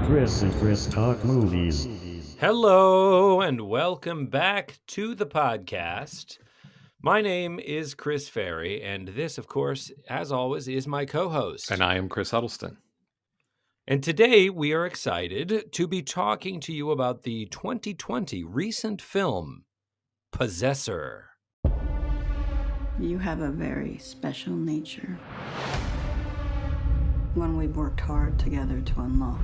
Chris and Chris Talk Movies. Hello and welcome back to the podcast. My name is Chris Ferry, and this, of course, as always, is my co-host. And I am Chris Huddleston. And today we are excited to be talking to you about the 2020 recent film, Possessor. You have a very special nature. One we've worked hard together to unlock.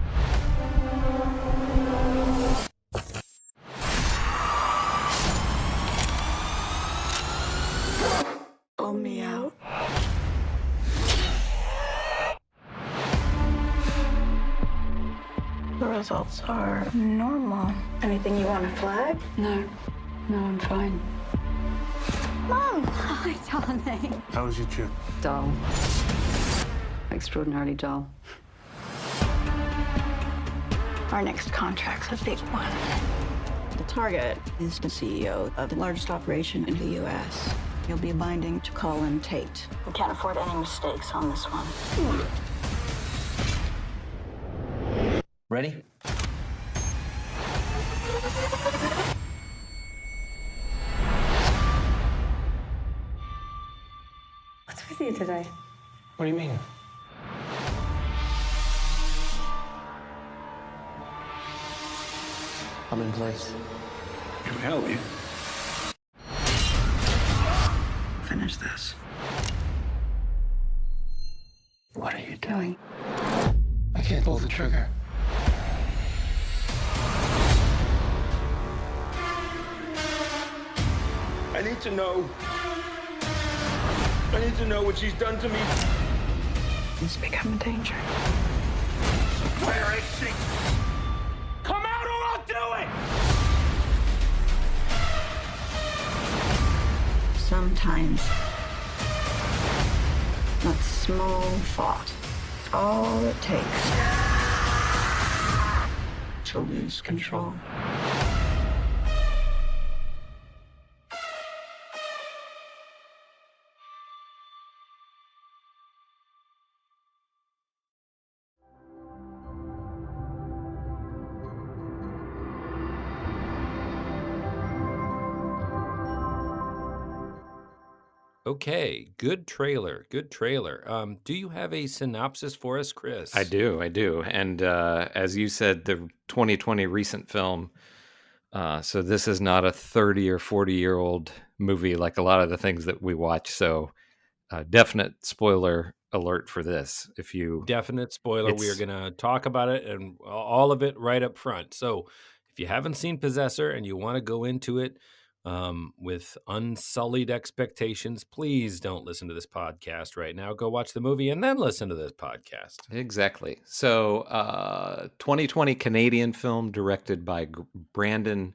Pull me out. The results are normal. Anything you want to flag? No, I'm fine. Mom! Hi, darling. How was your trip? Dull. Extraordinarily dull. Our next contract's a big one. The target is the CEO of the largest operation in the U.S. He'll be binding to Colin Tate. We can't afford any mistakes on this one. Ready? What's with you today? What do you mean? I'm in place. Can we help you? Finish this. What are you doing? I can't pull the trigger. I need to know. I need to know what she's done to me. It's become a danger. Where is she? Come out or I'll do it! Sometimes that small thought is all it takes to lose control. Okay, good trailer. Do you have a synopsis for us, Chris? I do. And as you said, the 2020 recent film, so this is not a 30 or 40-year-old movie like a lot of the things that we watch. So definite spoiler alert for this. Definite spoiler. We are going to talk about it and all of it right up front. So if you haven't seen Possessor and you want to go into it with unsullied expectations, please don't listen to this podcast right now. Go watch the movie and then listen to this podcast. Exactly. So 2020 Canadian film directed by Brandon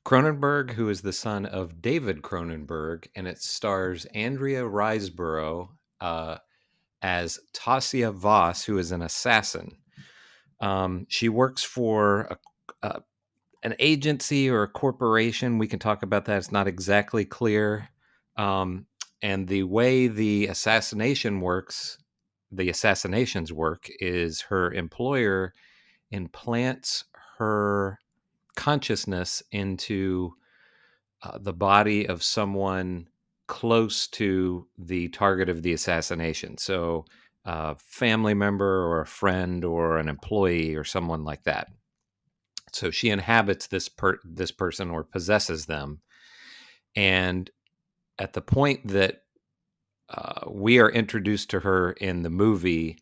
Cronenberg, who is the son of David Cronenberg, and it stars Andrea Riseborough as Tasia Voss, who is an assassin. She works for an agency or a corporation. We can talk about that. It's not exactly clear. And the way the assassinations work is her employer implants her consciousness into the body of someone close to the target of the assassination. So a family member or a friend or an employee or someone like that. So she inhabits this person or possesses them. And at the point that we are introduced to her in the movie,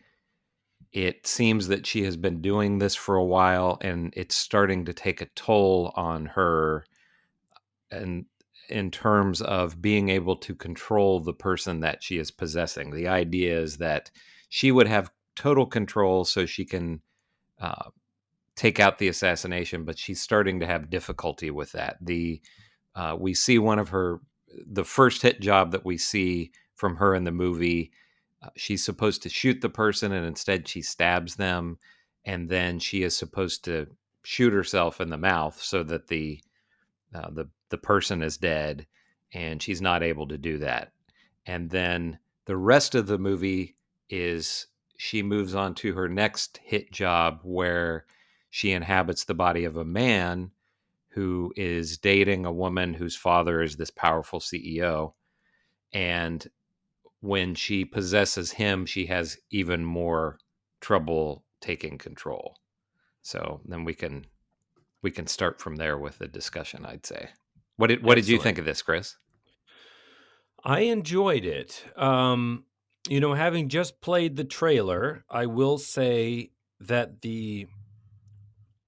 it seems that she has been doing this for a while, and it's starting to take a toll on her, and in terms of being able to control the person that she is possessing. The idea is that she would have total control so she can take out the assassination, but she's starting to have difficulty with that. We see the first hit job that we see from her in the movie. She's supposed to shoot the person, and instead she stabs them, and then she is supposed to shoot herself in the mouth so that the person is dead, and she's not able to do that. And then the rest of the movie is she moves on to her next hit job, where she inhabits the body of a man who is dating a woman whose father is this powerful CEO. And when she possesses him, she has even more trouble taking control. So then we can start from there with the discussion, I'd say. What did you think of this, Chris? I enjoyed it. Having just played the trailer, I will say that the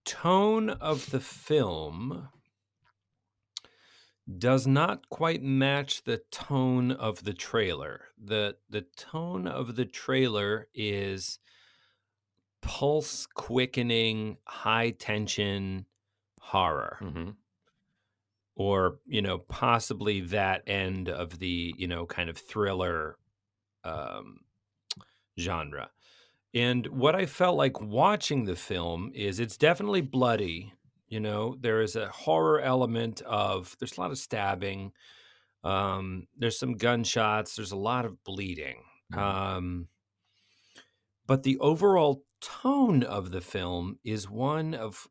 tone of the film does not quite match the tone of the trailer. The tone of the trailer is pulse quickening, high tension horror. Mm-hmm. Or, possibly that end of the, kind of thriller genre. And what I felt like watching the film is it's definitely bloody. There is a horror element there's a lot of stabbing. There's some gunshots. There's a lot of bleeding. But the overall tone of the film is one of,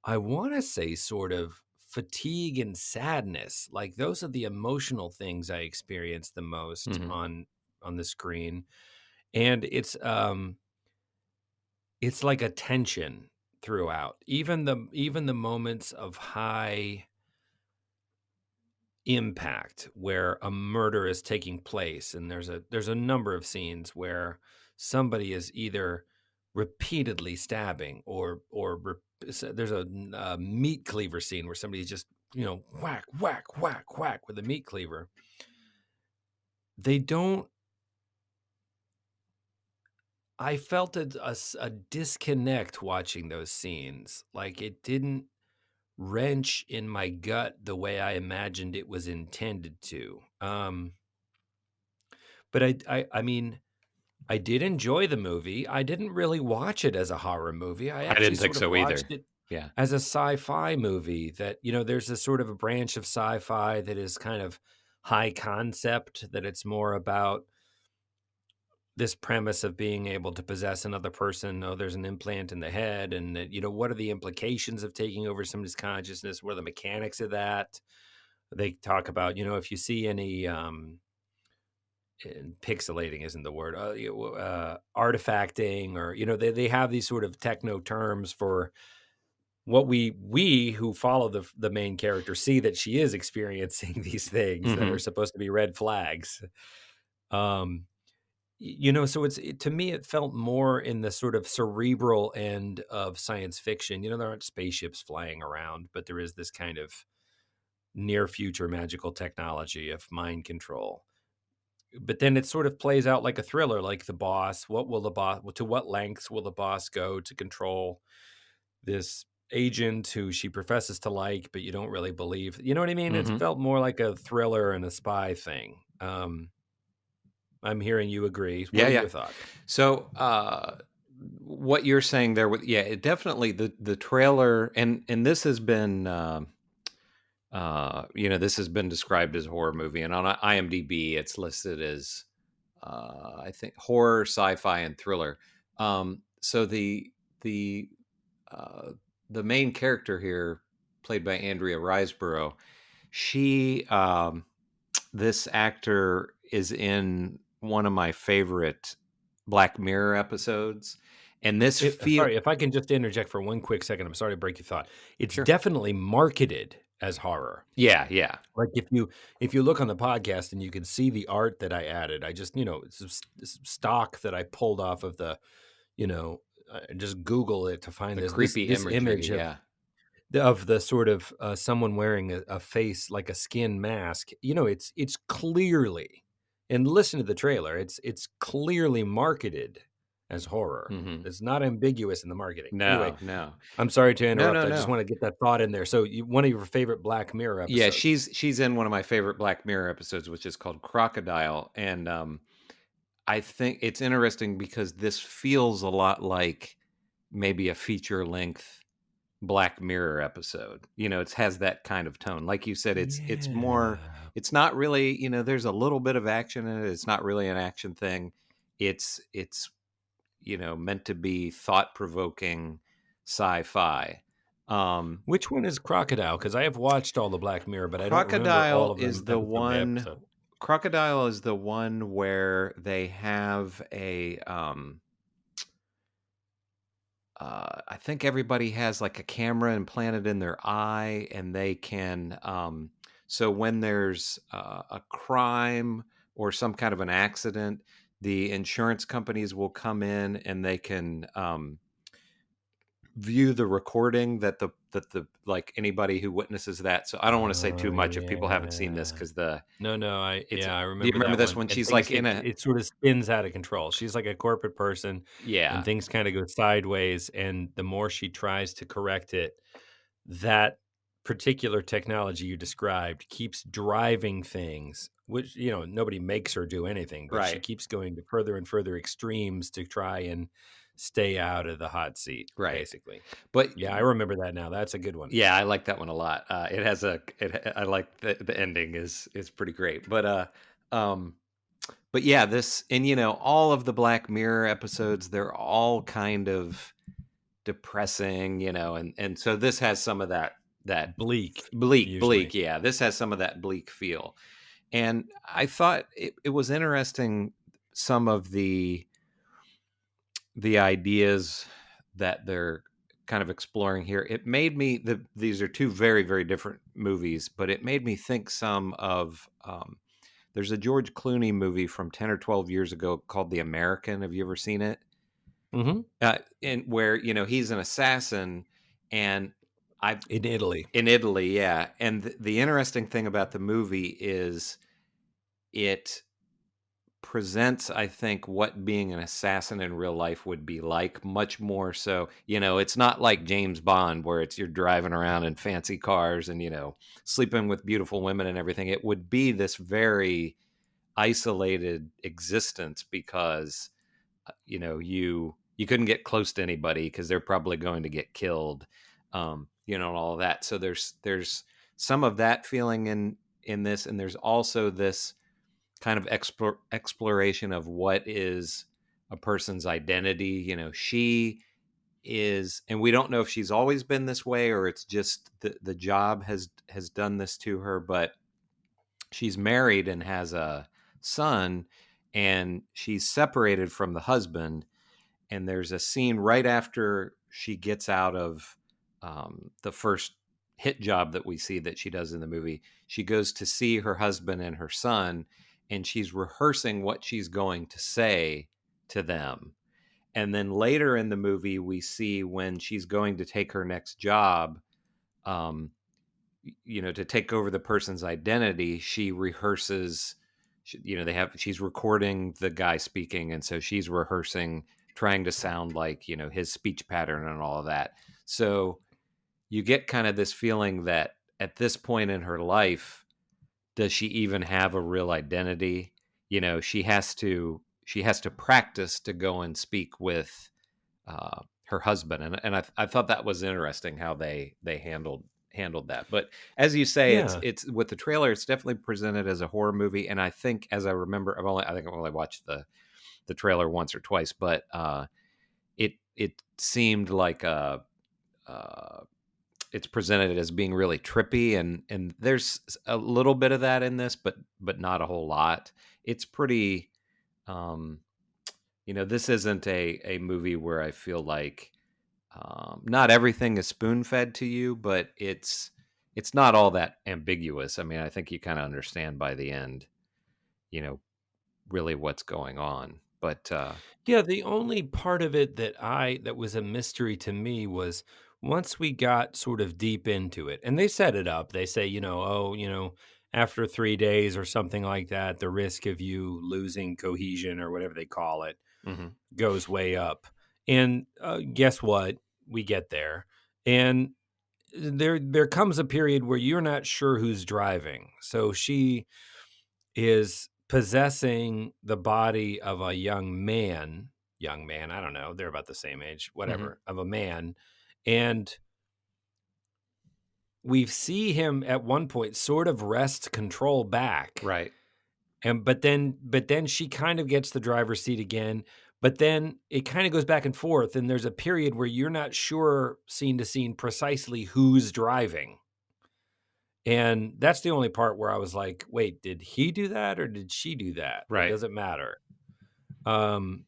I want to say, sort of fatigue and sadness. Like those are the emotional things I experience the most on the screen. And it's like a tension throughout. Even the moments of high impact where a murder is taking place, and there's a number of scenes where somebody is either repeatedly stabbing or there's a meat cleaver scene where somebody's just whack whack whack whack with a meat cleaver. I felt a disconnect watching those scenes. Like it didn't wrench in my gut the way I imagined it was intended to. But I mean, I did enjoy the movie. I didn't really watch it as a horror movie. I actually didn't think so either. Watched it Yeah. as a sci-fi movie that, there's a sort of a branch of sci-fi that is kind of high concept, that it's more about this premise of being able to possess another person. Oh, there's an implant in the head, and that, what are the implications of taking over somebody's consciousness? What are the mechanics of that? They talk about, if you see any pixelating isn't the word, artifacting, or they have these sort of techno terms for what we who follow the main character see, that she is experiencing these things that are supposed to be red flags. So to me, it felt more in the sort of cerebral end of science fiction. There aren't spaceships flying around, but there is this kind of near future magical technology of mind control. But then it sort of plays out like a thriller, like The Boss. To what lengths will the boss go to control this agent who she professes to like, but you don't really believe? You know what I mean? It felt more like a thriller and a spy thing. I'm hearing you agree. What are your thoughts? So, what you're saying there, it definitely the trailer, and this has been, this has been described as a horror movie, and on IMDb it's listed as, I think, horror, sci-fi, and thriller. So the main character here, played by Andrea Riseborough, she, this actor is in one of my favorite Black Mirror episodes. And this sorry, if I can just interject for one quick second. I'm sorry to break your thought. It's definitely marketed as horror. Yeah. Like if you look on the podcast and you can see the art that I added, I just, it's stock that I pulled off of the, just Google it to find this creepy image of the sort of someone wearing a face like a skin mask. It's clearly, and listen to the trailer, it's clearly marketed as horror. It's not ambiguous in the marketing. No. I'm sorry to interrupt. No. I just want to get that thought in there. So one of your favorite Black Mirror episodes. Yeah, she's in one of my favorite Black Mirror episodes, which is called Crocodile. And I think it's interesting because this feels a lot like maybe a feature-length Black Mirror episode. It has that kind of tone. Like you said, it's more, it's not really, there's a little bit of action in it. It's not really an action thing. It's meant to be thought-provoking, Sci Fi. Which one is Crocodile? Because I have watched all the Black Mirror, but I don't remember all Crocodile of is them the episode by one. episode. Crocodile is the one where they have a. I think everybody has like a camera implanted in their eye, and they can. So when there's a crime or some kind of an accident, the insurance companies will come in and they can view the recording that the like anybody who witnesses that. So I don't want to say too much if people haven't seen this, Yeah. because No, I I do you remember remember that this one. when And she's things like in a it sort of spins out of control. She's like a corporate person, and yeah things kind of go sideways. And the more she tries to correct it, that particular technology you described keeps driving things, which nobody makes her do anything, but she right keeps going to further and further extremes to try and stay out of the hot seat, right basically. but Yeah, I remember that now. That's a good one. yeah, I like that one a lot. It has I like the ending is pretty great. Um, but yeah, this and all of the Black Mirror episodes, they're all kind of depressing, and so this has some of that Bleak, bleak. usually. Yeah, this has some of that bleak feel, and I thought it was interesting some of the ideas that they're kind of exploring here. It made me these are two very, very different movies, but it made me think some of there's a George Clooney movie from 10 or 12 years ago called The American. Have you ever seen it? Mm-hmm. And where he's an assassin, and In Italy. in Italy, yeah. And the interesting thing about the movie is it presents, I think, what being an assassin in real life would be like, much more so. It's not like James Bond where you're driving around in fancy cars and sleeping with beautiful women and everything. It would be this very isolated existence because you couldn't get close to anybody because they're probably going to get killed, and all of that. So there's some of that feeling in this, and there's also this kind of exploration of what is a person's identity. She is, and we don't know if she's always been this way or it's just the job has done this to her, but she's married and has a son, and she's separated from the husband. And there's a scene right after she gets out of the first hit job that we see that she does in the movie. She goes to see her husband and her son, and she's rehearsing what she's going to say to them. And then later in the movie, we see when she's going to take her next job, to take over the person's identity, she rehearses, she's recording the guy speaking. And so she's rehearsing, trying to sound like, his speech pattern and all of that. So you get kind of this feeling that at this point in her life, does she even have a real identity? She has to practice to go and speak with her husband, and I thought that was interesting how they handled that. But as you say, Yeah. it's with the trailer, it's definitely presented as a horror movie, and I think, as I remember, I think I've only watched the trailer once or twice, but it seemed like it's presented as being really trippy, and there's a little bit of that in this, but not a whole lot. It's pretty, this isn't a movie where I feel like not everything is spoon fed to you, but it's not all that ambiguous. I mean, I think you kind of understand by the end, really what's going on. But Yeah, the only part of it that was a mystery to me was once we got sort of deep into it, and they set it up. They say, after 3 days or something like that, the risk of you losing cohesion or whatever they call it mhm. goes way up. And guess what? We get there, and there comes a period where you're not sure who's driving. So she is possessing the body of a young man, I don't know, they're about the same age, whatever, of a man. And we see him at one point sort of wrest control back. Right. But then she kind of gets the driver's seat again, But then it kind of goes back and forth, and there's a period where you're not sure scene to scene precisely who's driving. And that's the only part where I was like, wait, did he do that or did she do that? Right. It doesn't matter. And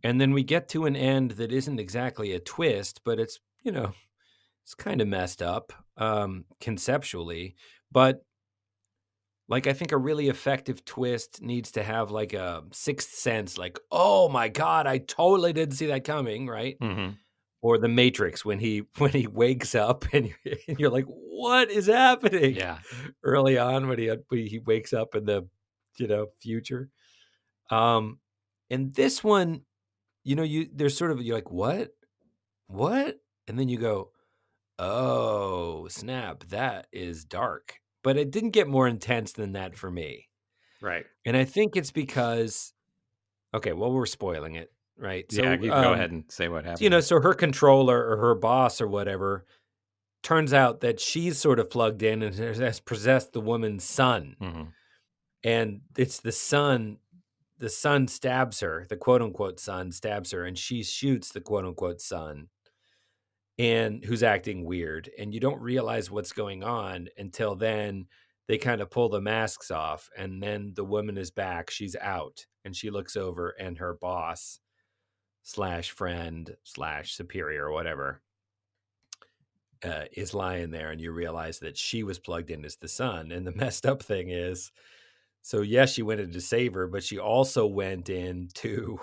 then we get to an end that isn't exactly a twist, but it's, it's kind of messed up conceptually. But like, I think a really effective twist needs to have like a sixth sense, like, oh my God, I totally didn't see that coming, right? Mm-hmm. Or the Matrix when he wakes up and you're like, what is happening? Yeah. Early on when he wakes up in the future. And this one, there's sort of, you're like, what? And then you go, oh snap, that is dark. But it didn't get more intense than that for me. Right. And I think it's because, okay, well, we're spoiling it, right? Yeah, So you go ahead and say what happened. so her controller or her boss or whatever, turns out that she's sort of plugged in and has possessed the woman's son. Mm-hmm. And it's the son stabs her, the quote unquote son stabs her, and she shoots the quote unquote son, and who's acting weird. And you don't realize what's going on until then they kind of pull the masks off, and then the woman is back. She's out, and she looks over, and her boss / friend / superior or whatever is lying there, and you realize that she was plugged in as the son. And the messed up thing is, so yes, she went in to save her, but she also went in to,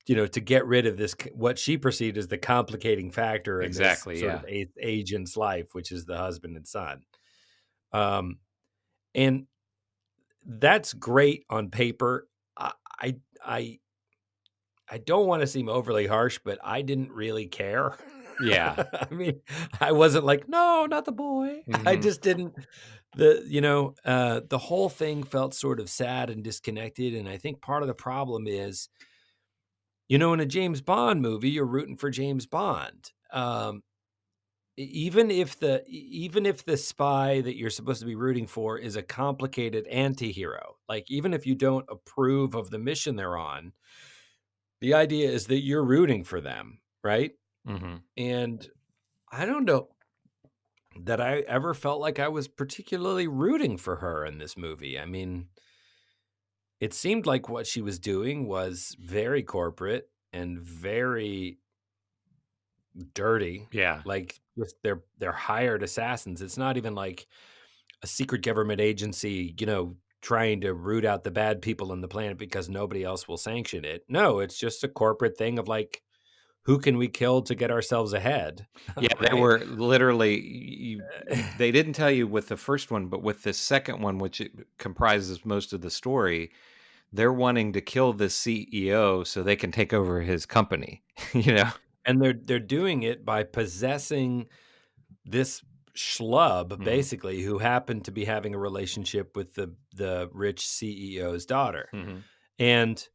to get rid of this, what she perceived as the complicating factor in this sort of agent's life, which is the husband and son. And that's great on paper. I don't want to seem overly harsh, but I didn't really care. Yeah. I mean, I wasn't like, no, not the boy. Mm-hmm. I just didn't. The whole thing felt sort of sad and disconnected. And I think part of the problem is, in a James Bond movie, you're rooting for James Bond. Even if the spy that you're supposed to be rooting for is a complicated anti-hero, like even if you don't approve of the mission they're on, the idea is that you're rooting for them, right? Mm-hmm. And I don't know that I ever felt like I was particularly rooting for her in this movie. I mean, it seemed like what she was doing was very corporate and very dirty. Yeah. Like just they're hired assassins. It's not even like a secret government agency, trying to root out the bad people on the planet because nobody else will sanction it. No, it's just a corporate thing of like, who can we kill to get ourselves ahead? Yeah, right? They were literally, they didn't tell you with the first one, but with this second one, which comprises most of the story, they're wanting to kill the CEO so they can take over his company, And they're doing it by possessing this schlub, basically, who happened to be having a relationship with the rich CEO's daughter. Mm-hmm. And,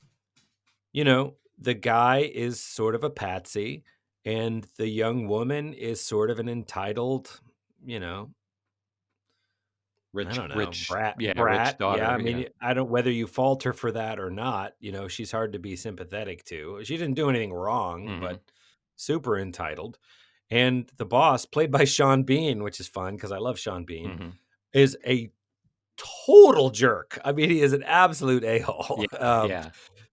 the guy is sort of a patsy, and the young woman is sort of an entitled, Rich brat. rich daughter. Yeah, I mean, I don't, whether you fault her for that or not, she's hard to be sympathetic to. She didn't do anything wrong, but super entitled. And the boss, played by Sean Bean, which is fun because I love Sean Bean, is a total jerk. I mean, he is an absolute a-hole. Yeah.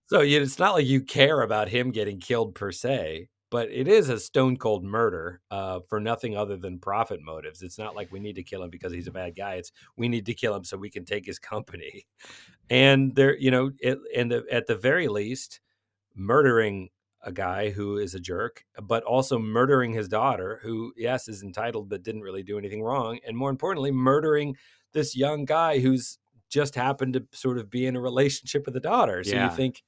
So it's not like you care about him getting killed per se, but it is a stone cold murder for nothing other than profit motives. It's not like we need to kill him because he's a bad guy. It's we need to kill him so we can take his company. And they're, at the very least, murdering a guy who is a jerk, but also murdering his daughter, who, yes, is entitled, but didn't really do anything wrong. And more importantly, murdering this young guy who's just happened to sort of be in a relationship with the daughter. So you think,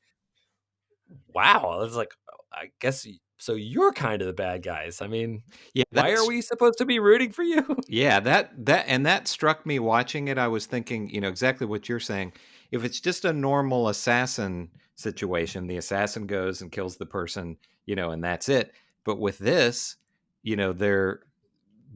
wow, it's like, I guess, so you're kind of the bad guys. I mean, why are we supposed to be rooting for you? Yeah, that struck me watching it. I was thinking, exactly what you're saying. If it's just a normal assassin situation, the assassin goes and kills the person, and that's it. But with this, the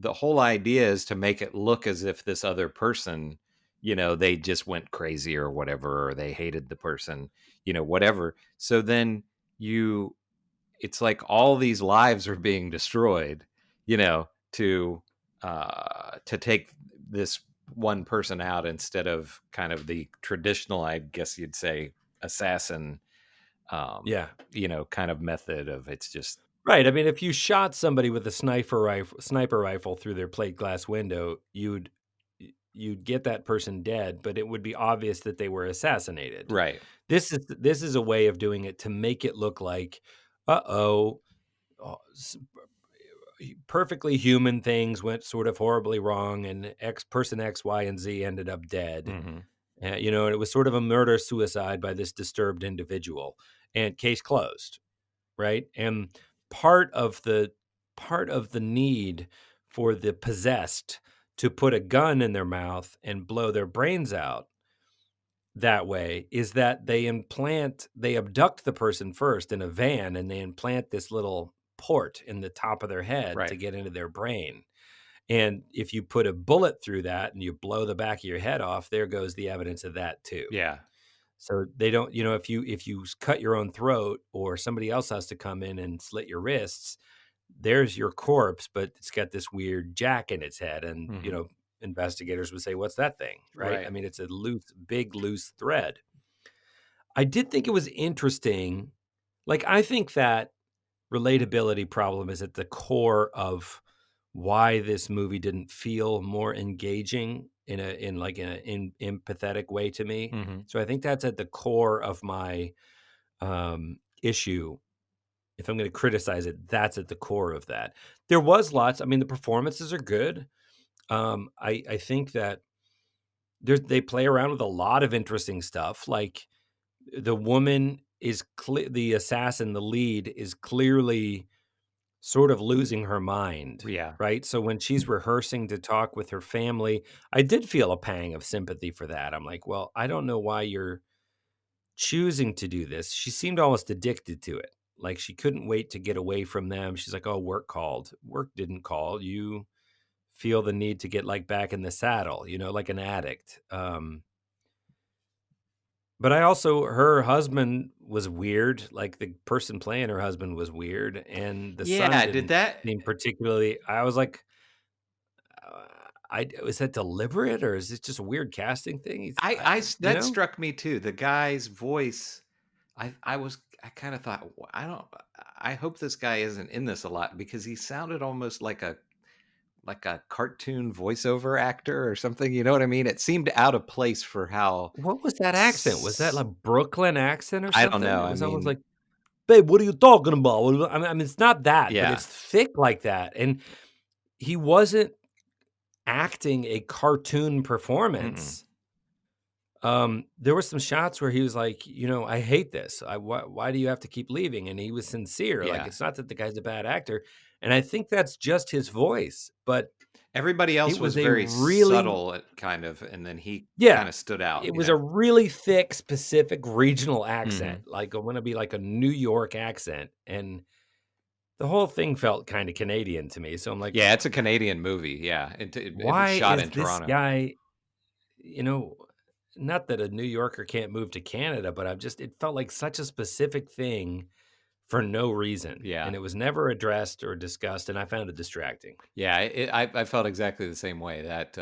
whole idea is to make it look as if this other person, they just went crazy or whatever, or they hated the person, whatever. So then it's like all these lives are being destroyed, to take this one person out instead of kind of the traditional, I guess you'd say, assassin, kind of method of it's just right. I mean, if you shot somebody with a sniper rifle through their plate glass window, you'd get that person dead, but it would be obvious that they were assassinated. right. This is a way of doing it to make it look like, uh-oh, perfectly human things went sort of horribly wrong, and person X, Y, and Z ended up dead. Mm-hmm. And it was sort of a murder-suicide by this disturbed individual, and case closed, right? And part of the need for the possessed to put a gun in their mouth and blow their brains out that way is that they abduct the person first in a van, and they implant this little port in the top of their head Right. to get into their brain. And if you put a bullet through that and you blow the back of your head off, there goes the evidence of that too. Yeah. So they don't, if you cut your own throat or somebody else has to come in and slit your wrists, there's your corpse, but it's got this weird jack in its head. And, Mm-hmm. Investigators would say, what's that thing? Right. I mean, it's a big loose thread. I did think it was interesting. Like, I think that relatability problem is at the core of why this movie didn't feel more engaging in an empathetic way to me. Mm-hmm. So I think that's at the core of my issue. If I'm going to criticize it, that's at the core of that. There was lots. I mean, the performances are good. I think that they play around with a lot of interesting stuff. Like the woman is the assassin, the lead is clearly sort of losing her mind. Yeah. Right. So when she's rehearsing to talk with her family, I did feel a pang of sympathy for that. I'm like, well, I don't know why you're choosing to do this. She seemed almost addicted to it. Like she couldn't wait to get away from them. She's like, oh, work called. Work didn't call. You feel the need to get back in the saddle, like an addict. But her husband was weird. Like the person playing her husband was weird. And the son didn't seem particularly, I was like, was that deliberate or is it just a weird casting thing? That struck me too. The guy's voice, I kind of thought, I hope this guy isn't in this a lot because he sounded almost like a cartoon voiceover actor or something. You know what I mean? It seemed out of place for how. What was that accent? Was that like Brooklyn accent or something? I don't know. It was almost like, babe, what are you talking about? I mean, it's not that, Yeah. but it's thick like that. And he wasn't acting a cartoon performance. There were some shots where he was like, I hate this. Why do you have to keep leaving? And he was sincere. Yeah. Like, it's not that the guy's a bad actor. And I think that's just his voice. But everybody else was very subtle, kind of, and then he kind of stood out. It was a really thick, specific regional accent. Like, I want to be like a New York accent. And the whole thing felt kind of Canadian to me. So I'm like, yeah, it's a Canadian movie. Yeah. It why was shot is in this Toronto. guy, not that a New Yorker can't move to Canada, but it felt like such a specific thing for no reason. Yeah. And it was never addressed or discussed. And I found it distracting. Yeah. I felt exactly the same way. That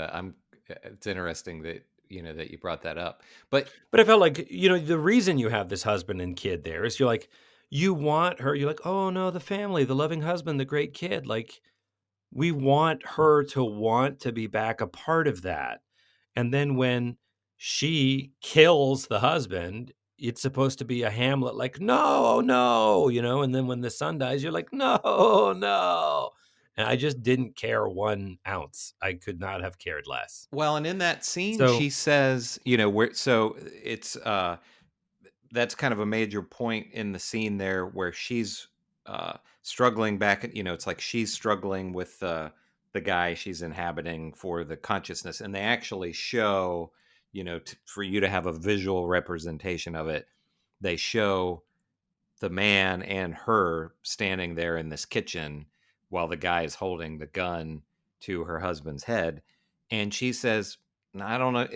it's interesting that, that you brought that up. But I felt like, the reason you have this husband and kid there is you're like, you want her, you're like, oh no, the family, the loving husband, the great kid. Like, we want her to want to be back a part of that. And then when she kills the husband, it's supposed to be a Hamlet, like, no, and then when the son dies, you're like, no. And I just didn't care 1 ounce. I could not have cared less. Well, and in that scene, she says, it's, that's kind of a major point in the scene there where she's struggling back. It's like she's struggling with the guy she's inhabiting for the consciousness. And they actually show, for you to have a visual representation of it, they show the man and her standing there in this kitchen while the guy is holding the gun to her husband's head. And she says, I don't know.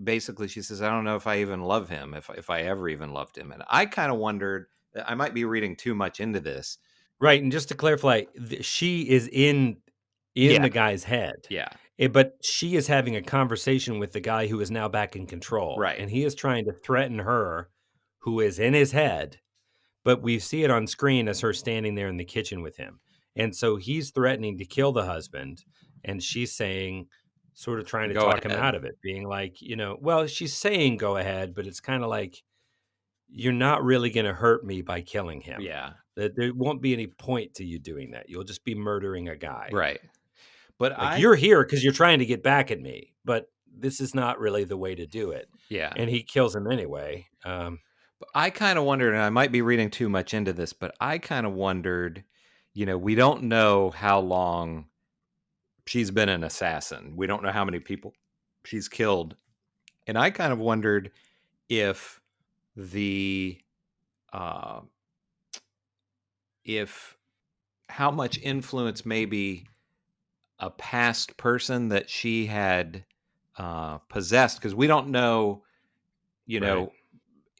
Basically, she says, I don't know if I even love him, if I ever even loved him. And I kind of wondered, I might be reading too much into this. Right, and just to clarify, she is in Yeah. the guy's head. Yeah. But she is having a conversation with the guy who is now back in control. Right. And he is trying to threaten her, who is in his head. But we see it on screen as her standing there in the kitchen with him. And so he's threatening to kill the husband. And she's saying, sort of trying to Go talk him ahead. out of it, being like, well, she's saying go ahead, but it's kind of like, you're not really going to hurt me by killing him. Yeah. There won't be any point to you doing that. You'll just be murdering a guy. Right. But like, you're here because you're trying to get back at me, but this is not really the way to do it. Yeah. And he kills him anyway. But I kind of wondered, and I might be reading too much into this, but I kind of wondered, we don't know how long she's been an assassin. We don't know how many people she's killed. And I kind of wondered if how much influence maybe a past person that she had possessed, because we don't know, Right.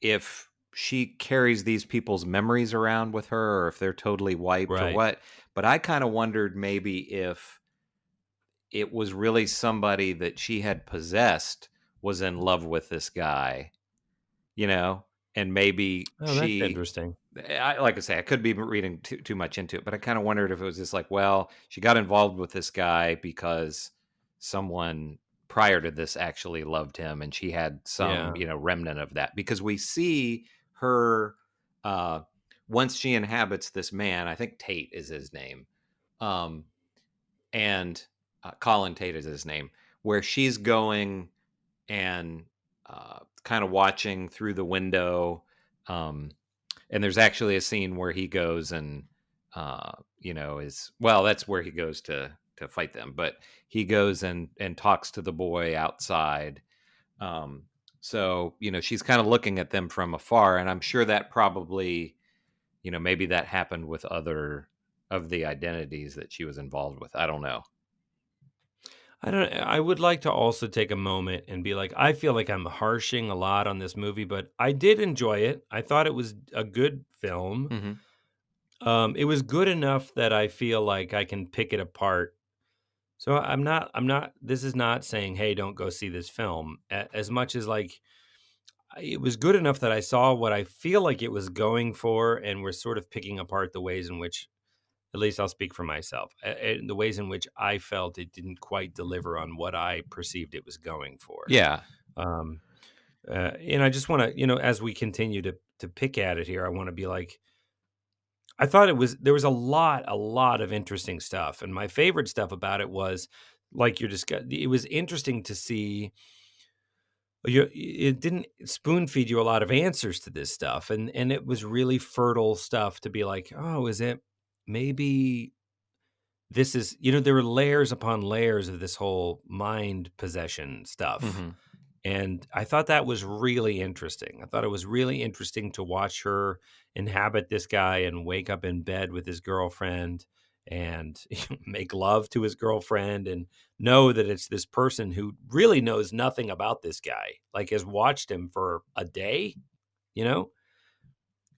if she carries these people's memories around with her or if they're totally wiped or Right. what. But I kind of wondered maybe if it was really somebody that she had possessed was in love with this guy, and maybe That's interesting. like I say, I could be reading too much into it, but I kind of wondered if it was just like, well, she got involved with this guy because someone prior to this actually loved him and she had some, remnant of that, because we see her, once she inhabits this man, I think Tate is his name. And Colin Tate is his name, where she's going and kind of watching through the window. And there's actually a scene where he goes and, that's where he goes to fight them. But he goes and talks to the boy outside. So, she's kind of looking at them from afar. And I'm sure that probably, maybe that happened with other of the identities that she was involved with. I don't know. I would like to also take a moment and be like, I feel like I'm harshing a lot on this movie, but I did enjoy it. I thought it was a good film. Mm-hmm. It was good enough that I feel like I can pick it apart. So I'm not, this is not saying, hey, don't go see this film, as much as like, it was good enough that I saw what I feel like it was going for, and we're sort of picking apart the ways in which, at least I'll speak for myself, the ways in which I felt it didn't quite deliver on what I perceived it was going for. Yeah. And I just want to, as we continue to pick at it here, I want to be like, I thought there was a lot of interesting stuff. And my favorite stuff about it was, like you're discussing, it was interesting to see, it didn't spoon feed you a lot of answers to this stuff. And it was really fertile stuff to be like, oh, is it maybe this is, there were layers upon layers of this whole mind possession stuff. Mm-hmm. And I thought that was really interesting. I thought it was really interesting to watch her inhabit this guy and wake up in bed with his girlfriend and make love to his girlfriend and know that it's this person who really knows nothing about this guy, like has watched him for a day,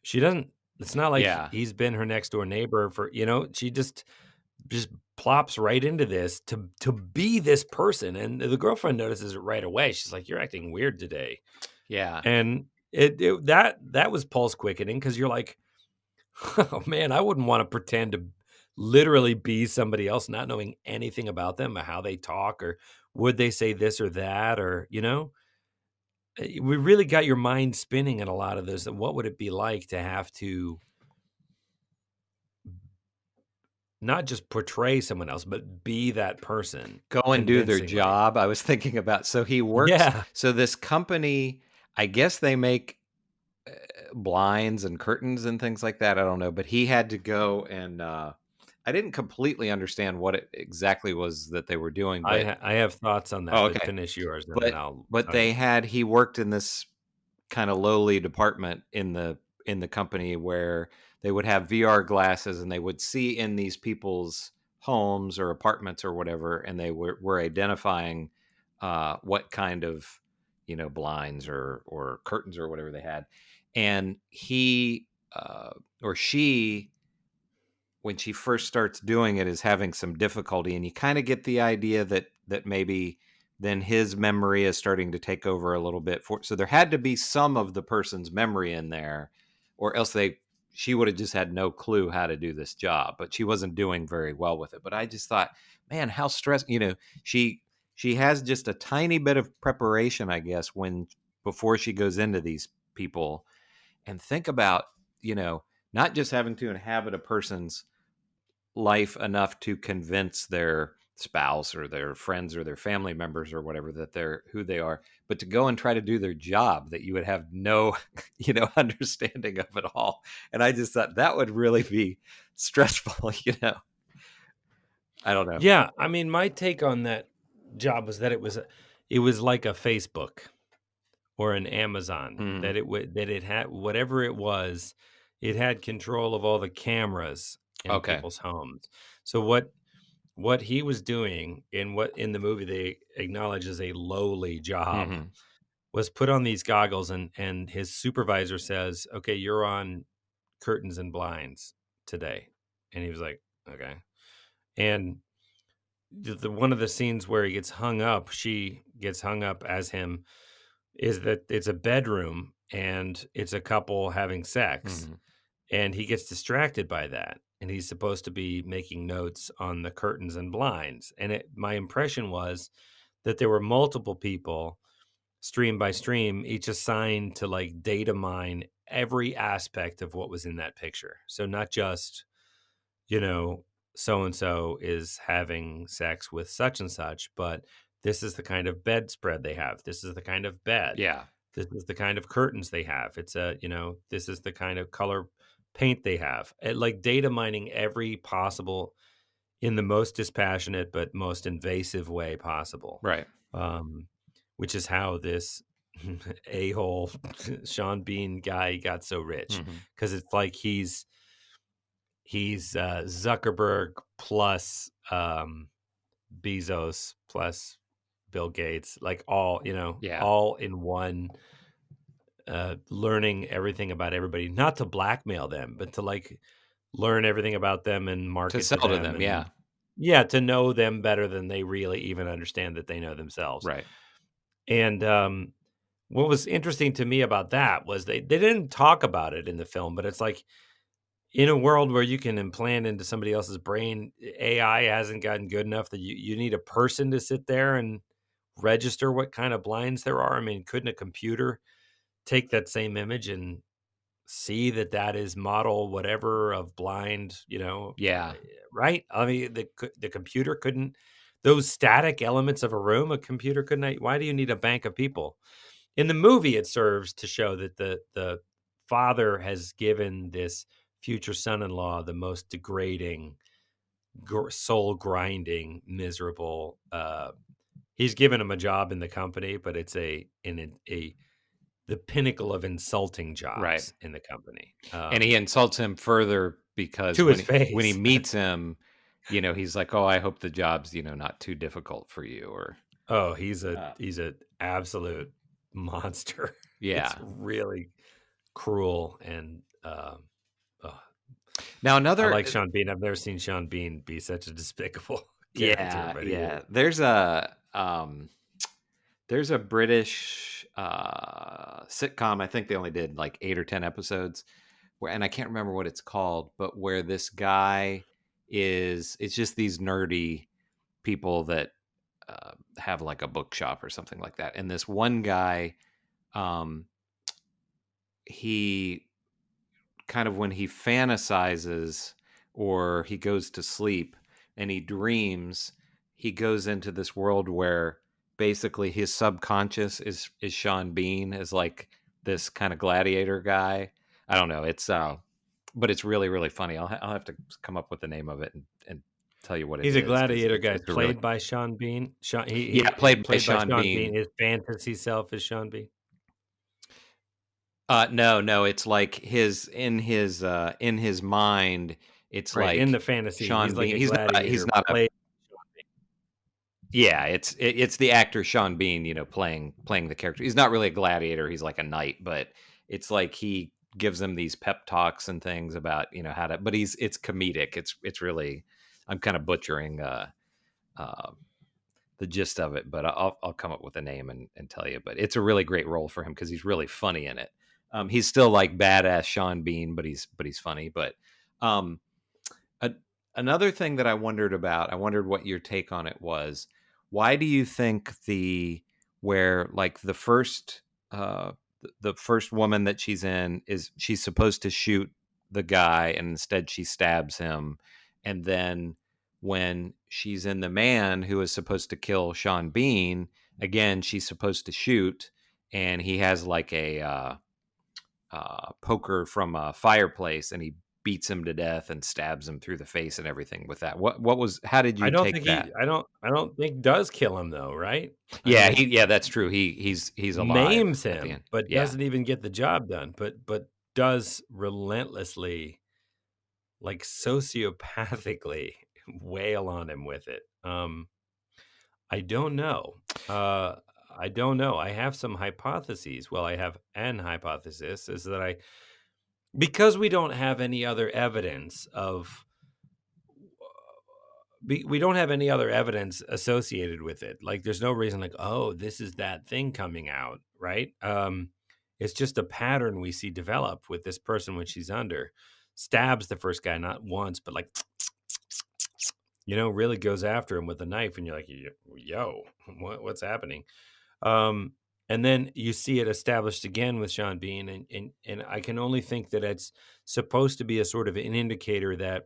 She doesn't, it's not like he's been her next door neighbor for, she just plops right into this to be this person. And the girlfriend notices it right away. She's like, you're acting weird today. Yeah. And that was pulse quickening, because you're like, oh man, I wouldn't want to pretend to literally be somebody else, not knowing anything about them or how they talk, or would they say this or that, or, we really got your mind spinning in a lot of this. And what would it be like to have to not just portray someone else, but be that person. Go and do their convincingly. job. I was thinking about, so he works. Yeah. So this company, I guess they make blinds and curtains and things like that. I don't know, but he had to go and I didn't completely understand what it exactly was that they were doing. But I have thoughts on that. Oh, okay. But finish yours. And But then he worked in this kind of lowly department in the company where they would have VR glasses and they would see in these people's homes or apartments or whatever, and they were identifying what kind of, blinds or curtains or whatever they had. And he or she, when she first starts doing it, is having some difficulty, and you kind of get the idea that maybe then his memory is starting to take over a little bit. So there had to be some of the person's memory in there, or else she would have just had no clue how to do this job. But she wasn't doing very well with it. But I just thought, man, how stressed. She has just a tiny bit of preparation, I guess, before she goes into these people, and think about, not just having to inhabit a person's life enough to convince their spouse or their friends or their family members or whatever that they're who they are, but to go and try to do their job that you would have no, understanding of at all. And I just thought that would really be stressful, I don't know. Yeah, I mean, my take on that job was that it was like a Facebook or an Amazon, that it had whatever it was, it had control of all the cameras in people's homes. So what he was doing in the movie they acknowledge as a lowly job was put on these goggles, and his supervisor says, "Okay, you're on curtains and blinds today," and he was like, "Okay," and one of the scenes where he gets hung up, she gets hung up as him, is that it's a bedroom and it's a couple having sex, and he gets distracted by that, and he's supposed to be making notes on the curtains and blinds. And my impression was that there were multiple people, stream by stream, each assigned to like data mine every aspect of what was in that picture. So not just, so-and-so is having sex with such and such, but this is the kind of bedspread they have. This is the kind of bed. Yeah. This is the kind of curtains they have. It's this is the kind of color paint they have. Like data mining every possible, in the most dispassionate but most invasive way possible. Right. Which is how this a-hole Sean Bean guy got so rich. Because it's like he's Zuckerberg plus Bezos plus Bill Gates, like all, all in one, learning everything about everybody, not to blackmail them, but to like learn everything about them and market to sell to them. And, yeah, to know them better than they really even understand that they know themselves. Right. And what was interesting to me about that was they didn't talk about it in the film, but it's like, in a world where you can implant into somebody else's brain, AI hasn't gotten good enough that you need a person to sit there and register what kind of blinds there are. I mean, couldn't a computer take that same image and see that is model whatever of blind, Yeah. Right? I mean, the computer couldn't, those static elements of a room, a computer couldn't. Why do you need a bank of people? In the movie, it serves to show that the father has given this future son-in-law the most degrading, soul grinding, miserable. He's given him a job in the company, but it's the pinnacle of insulting jobs in the company. And he insults him further because to his face. When he meets him, he's like, "Oh, I hope the job's not too difficult for you." Or he's a absolute monster. Yeah, it's really cruel and. Now I like Sean Bean. I've never seen Sean Bean be such a despicable character. Yeah. There's a British sitcom. I think they only did like 8 or 10 episodes, and I can't remember what it's called, but where this guy it's just these nerdy people that have like a bookshop or something like that, and this one guy, he kind of, when he fantasizes or he goes to sleep and he dreams, he goes into this world where basically his subconscious is Sean Bean, as like this kind of gladiator guy. I don't know. It's but it's really, really funny. I'll have to come up with the name of it and tell you what it is. He's a gladiator guy played by Sean Bean. Played by Sean Bean. His fantasy self is Sean Bean. No, it's like in his mind, it's like in the fantasy Sean he's like Bean. He's not. Yeah, it's the actor Sean Bean, playing the character. He's not really a gladiator; he's like a knight, but it's like he gives them these pep talks and things about how to. But it's comedic. It's really, I'm kind of butchering uh, the gist of it, but I'll come up with a name and tell you. But it's a really great role for him because he's really funny in it. He's still like badass Sean Bean, but he's funny. But um, a, another thing that I wondered what your take on it was. Why do you think where like the first woman that she's in she's supposed to shoot the guy and instead she stabs him, and then when she's in the man who is supposed to kill Sean Bean, again she's supposed to shoot, and he has like a poker from a fireplace, and he beats him to death and stabs him through the face and everything with that. How did you take that? I don't think does kill him though, right? Yeah, that's true. He's alive maims at the him, end. but doesn't even get the job done. But does relentlessly, like sociopathically, wail on him with it. I don't know. I don't know. I have some hypotheses. Well, I have an hypothesis is that because we don't have any other evidence we don't have any other evidence associated with it. Like there's no reason like, oh, this is that thing coming out, right? It's just a pattern we see develop with this person when she's under. Stabs the first guy not once, but like, really goes after him with a knife, and you're like, yo, what's happening? And then you see it established again with Sean Bean, and I can only think that it's supposed to be a sort of an indicator that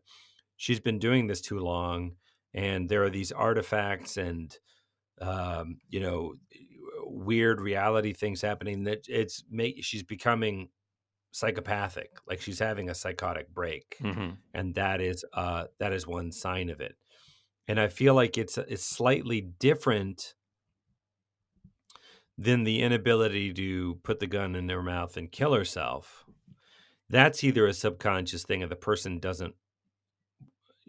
she's been doing this too long, and there are these artifacts and weird reality things happening that she's becoming psychopathic, like she's having a psychotic break, and that is one sign of it. And I feel like it's slightly different than the inability to put the gun in their mouth and kill herself. That's either a subconscious thing of the person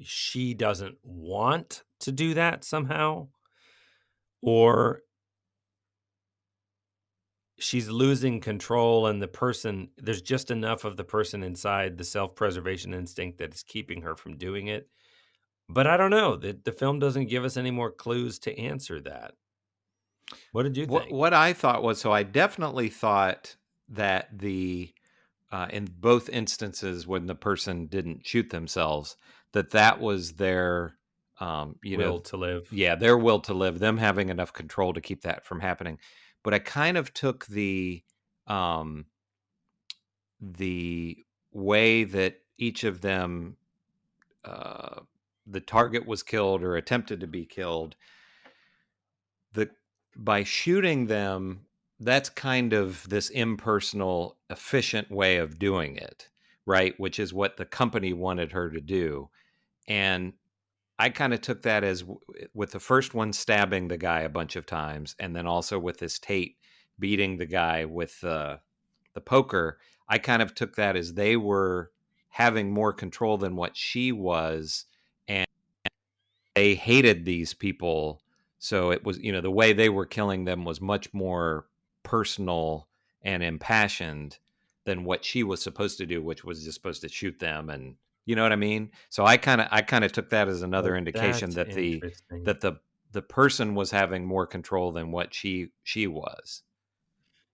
she doesn't want to do that somehow, or she's losing control, and there's just enough of the person inside the self-preservation instinct that is keeping her from doing it. But I don't know. The film doesn't give us any more clues to answer that. What did you think? What I thought was, so I definitely thought that in both instances when the person didn't shoot themselves, that was their will to live. Yeah, their will to live, them having enough control to keep that from happening. But I kind of took the way that each of them, the target was killed or attempted to be killed, by shooting them, that's kind of this impersonal, efficient way of doing it, right? Which is what the company wanted her to do. And I kind of took that as, with the first one stabbing the guy a bunch of times, and then also with this Tate beating the guy with the poker, I kind of took that as they were having more control than what she was, and they hated these people. So it was, the way they were killing them was much more personal and impassioned than what she was supposed to do, which was just supposed to shoot them. And you know what I mean? So I kind of took that as another indication that the person was having more control than what she was.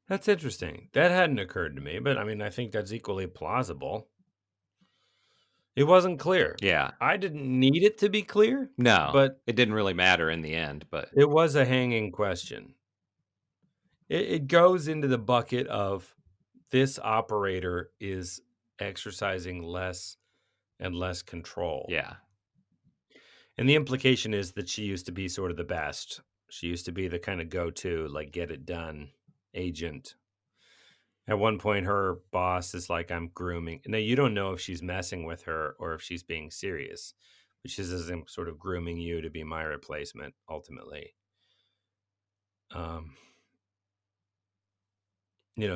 That's interesting. That hadn't occurred to me, but I mean, I think that's equally plausible. It wasn't clear. Yeah. I didn't need it to be clear. No, but it didn't really matter in the end, but it was a hanging question. It goes into the bucket of this operator is exercising less and less control. Yeah. And the implication is that she used to be sort of the best. She used to be the kind of go-to, like, get it done agent. At one point, her boss is like, I'm grooming. Now, you don't know if she's messing with her or if she's being serious, but she says, I'm sort of grooming you to be my replacement, ultimately.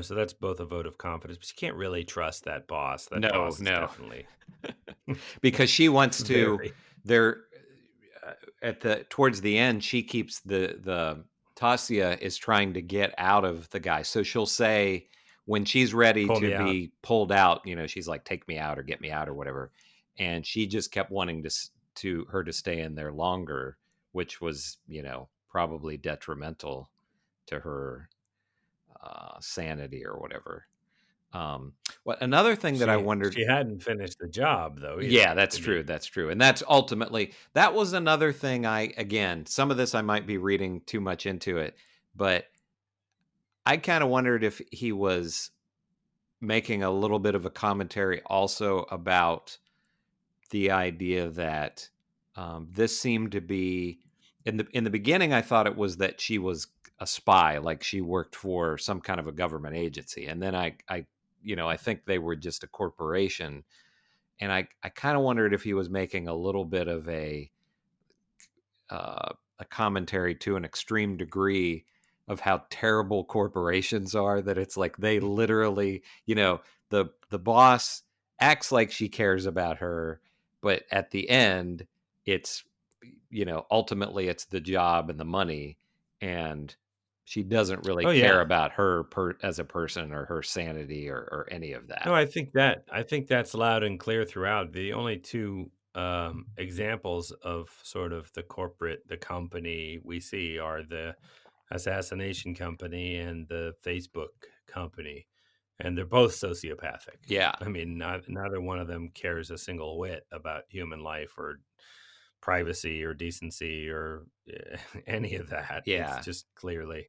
So that's both a vote of confidence, but you can't really trust that boss. That boss is definitely. Because she wants to, towards the end, she keeps the Tasia is trying to get out of the guy. So she'll say when she's ready Pull to me out. be pulled out, she's like, take me out or get me out or whatever. And she just kept wanting to her to stay in there longer, which was, probably detrimental to her sanity or whatever. Another thing that I wondered, she hadn't finished the job though either. Yeah, that's true. That's true. And that's ultimately, that was another thing again, some of this I might be reading too much into it, but I kind of wondered if he was making a little bit of a commentary also about the idea that this seemed to be in the beginning. I thought it was that she was a spy, like she worked for some kind of a government agency, and then I think they were just a corporation, and I kind of wondered if he was making a little bit of a commentary to an extreme degree of how terrible corporations are, that it's like they literally, the boss acts like she cares about her, but at the end it's, ultimately it's the job and the money, and she doesn't really care about her as a person or her sanity or any of that. No, I think that's loud and clear throughout. The only two examples of sort of the company we see are the assassination company and the Facebook company, and they're both sociopathic. Yeah, I mean, neither one of them cares a single whit about human life or privacy or decency or any of that. Yeah. It's just clearly.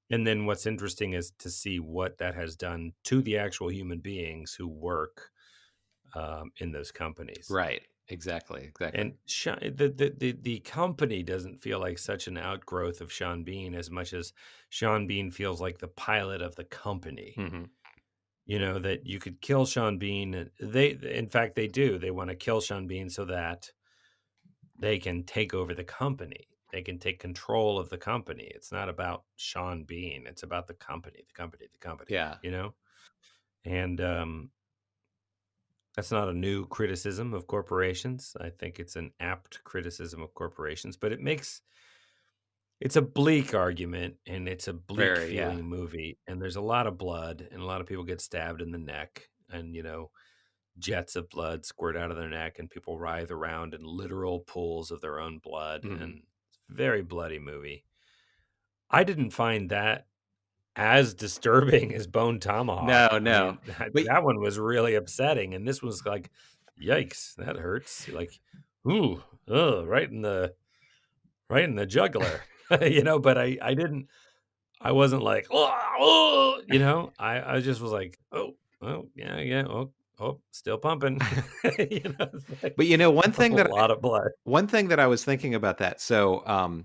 And then what's interesting is to see what that has done to the actual human beings who work in those companies. Right. Exactly. And the company doesn't feel like such an outgrowth of Sean Bean as much as Sean Bean feels like the pilot of the company. Mm-hmm. That you could kill Sean Bean. In fact, they do. They want to kill Sean Bean so that they can take over the company. They can take control of the company. It's not about Sean Bean. It's about the company. Yeah. And that's not a new criticism of corporations. I think it's an apt criticism of corporations, but it's a bleak argument, and it's a bleak feeling movie. And there's a lot of blood, and a lot of people get stabbed in the neck, and jets of blood squirt out of their neck, and people writhe around in literal pools of their own blood. Mm-hmm. And it's a very bloody movie. I didn't find that as disturbing as Bone Tomahawk. No. That one was really upsetting, and this was like, yikes, that hurts. Like, ooh, right in the jugular, But I wasn't like, I just was like, oh, yeah, still pumping. But one thing that a lot of blood. One thing that I was thinking about that. So I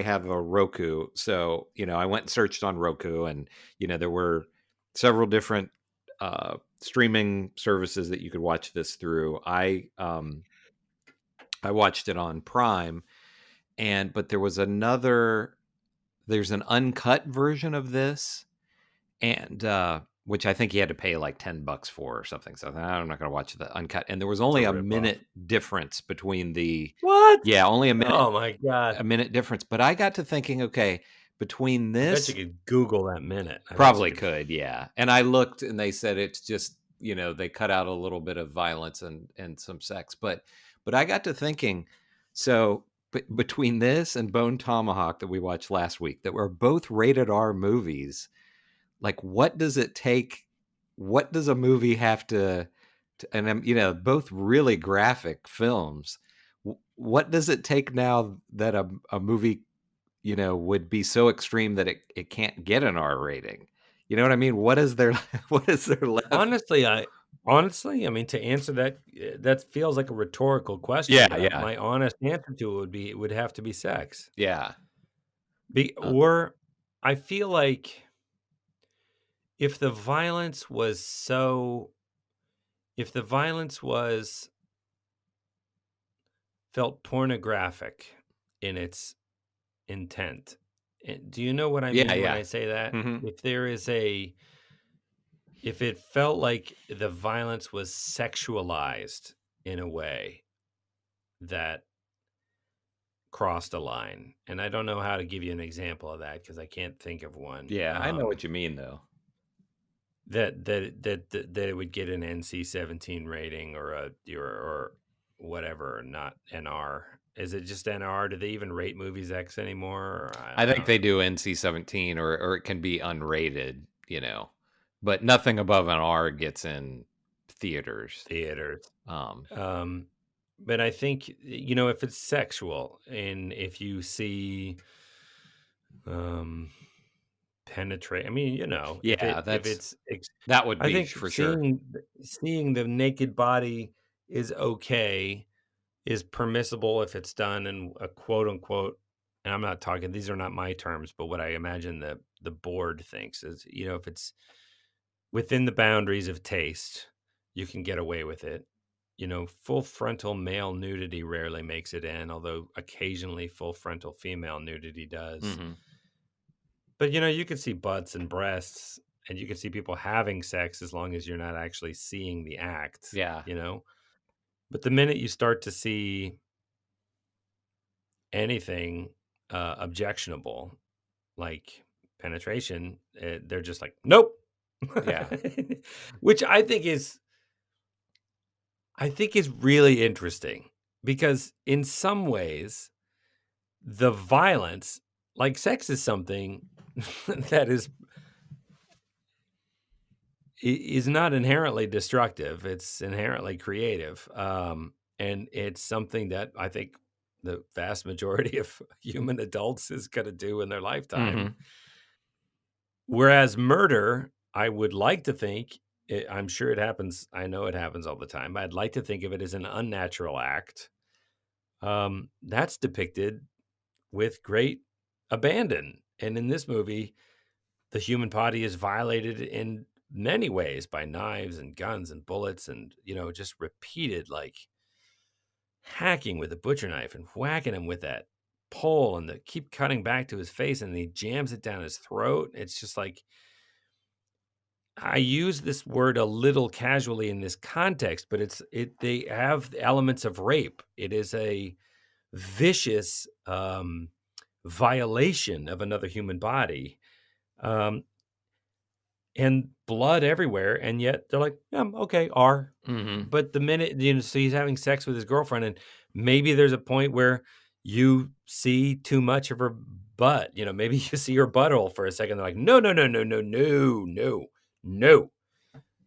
have a Roku. So, I went and searched on Roku, and, there were several different streaming services that you could watch this through. I watched it on Prime, but there's an uncut version of this, and which I think you had to pay like $10 for or something. So I'm not going to watch the uncut. And there was only a minute difference between the what? Yeah, only a minute. Oh my God, a minute difference. But I got to thinking, okay, between this, I bet you could Google that minute. Probably could, yeah. And I looked, and they said it's just they cut out a little bit of violence and some sex. But I got to thinking, so between this and Bone Tomahawk that we watched last week, that were both rated R movies. Like, what does it take? What does a movie have to and both really graphic films. What does it take now that a movie, would be so extreme that it can't get an R rating? You know what I mean? What is there left? Honestly, I mean, to answer that feels like a rhetorical question. Yeah. My honest answer to it would have to be sex. Yeah. Or I feel like if the violence felt pornographic in its intent. Do you know what I mean when I say that? Mm-hmm. If it felt like the violence was sexualized in a way that crossed a line, and I don't know how to give you an example of that because I can't think of one. Yeah, I know what you mean, though. That it would get an NC-17 rating or whatever, not NR. Is it just NR? Do they even rate movies X anymore? Or I think they do NC-17, or it can be unrated, but nothing above an R gets in theaters. But I think, if it's sexual and if you see penetrate, I mean, Yeah, if it's that would I be think for sure. seeing the naked body is okay, is permissible if it's done in a quote unquote, and I'm not talking, these are not my terms, but what I imagine the board thinks is, if it's within the boundaries of taste, you can get away with it. Full frontal male nudity rarely makes it in, although occasionally full frontal female nudity does. Mm-hmm. But you can see butts and breasts, and you can see people having sex as long as you're not actually seeing the act. Yeah. But the minute you start to see anything objectionable, like penetration, they're just like, nope. Yeah. Which I think is really interesting, because in some ways the violence, like sex, is something that is not inherently destructive. It's inherently creative. And it's something that I think the vast majority of human adults is going to do in their lifetime. Mm-hmm. Whereas murder, I would like to think, I'm sure it happens. I know it happens all the time. I'd like to think of it as an unnatural act. That's depicted with great abandon. And in this movie, the human body is violated in many ways by knives and guns and bullets and, just repeated, like, hacking with a butcher knife and whacking him with that pole, and they keep cutting back to his face, and he jams it down his throat. It's just like, I use this word a little casually in this context, but they have elements of rape. It is a vicious violation of another human body, and blood everywhere. And yet they're like, yeah, okay, R. Mm-hmm. But the minute, so he's having sex with his girlfriend, and maybe there's a point where you see too much of her butt. Maybe you see her butthole for a second. They're like, no.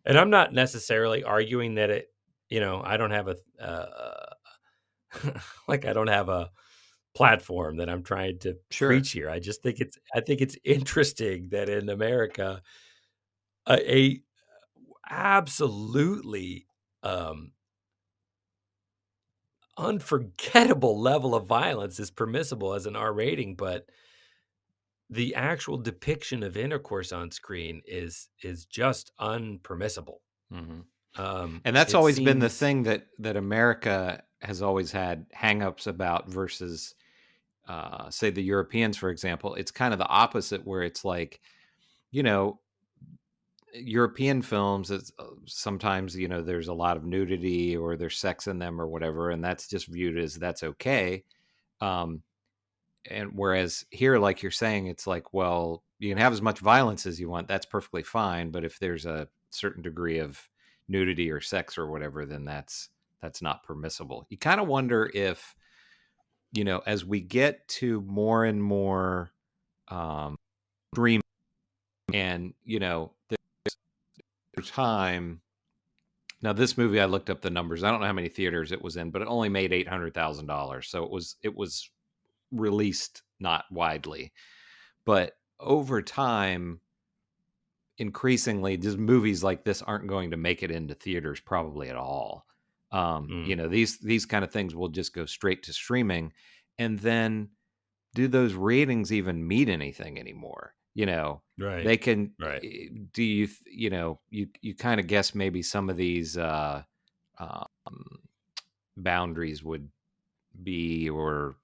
And I'm not necessarily arguing that it, I don't have like, I don't have a platform that I'm trying to preach here. I just think it's interesting that in America, a absolutely unforgettable level of violence is permissible as an R rating, but the actual depiction of intercourse on screen is just unpermissible. Mm-hmm. And that's always been the thing that America has always had hangups about versus, say, the Europeans, for example. It's kind of the opposite, where it's like, European films, it's sometimes, there's a lot of nudity or there's sex in them or whatever, and that's just viewed as that's okay. And whereas here, like you're saying, it's like, well, you can have as much violence as you want. That's perfectly fine. But if there's a certain degree of nudity or sex or whatever, then that's not permissible. You kind of wonder if, as we get to more and more dream, and, there's time. Now, this movie, I looked up the numbers. I don't know how many theaters it was in, but it only made $800,000. So it was released not widely. But over time, increasingly, just movies like this aren't going to make it into theaters probably at all. These kind of things will just go straight to streaming. And then, do those ratings even mean anything anymore? Right. They can, right. Do you, you kind of guess maybe some of these boundaries would be, or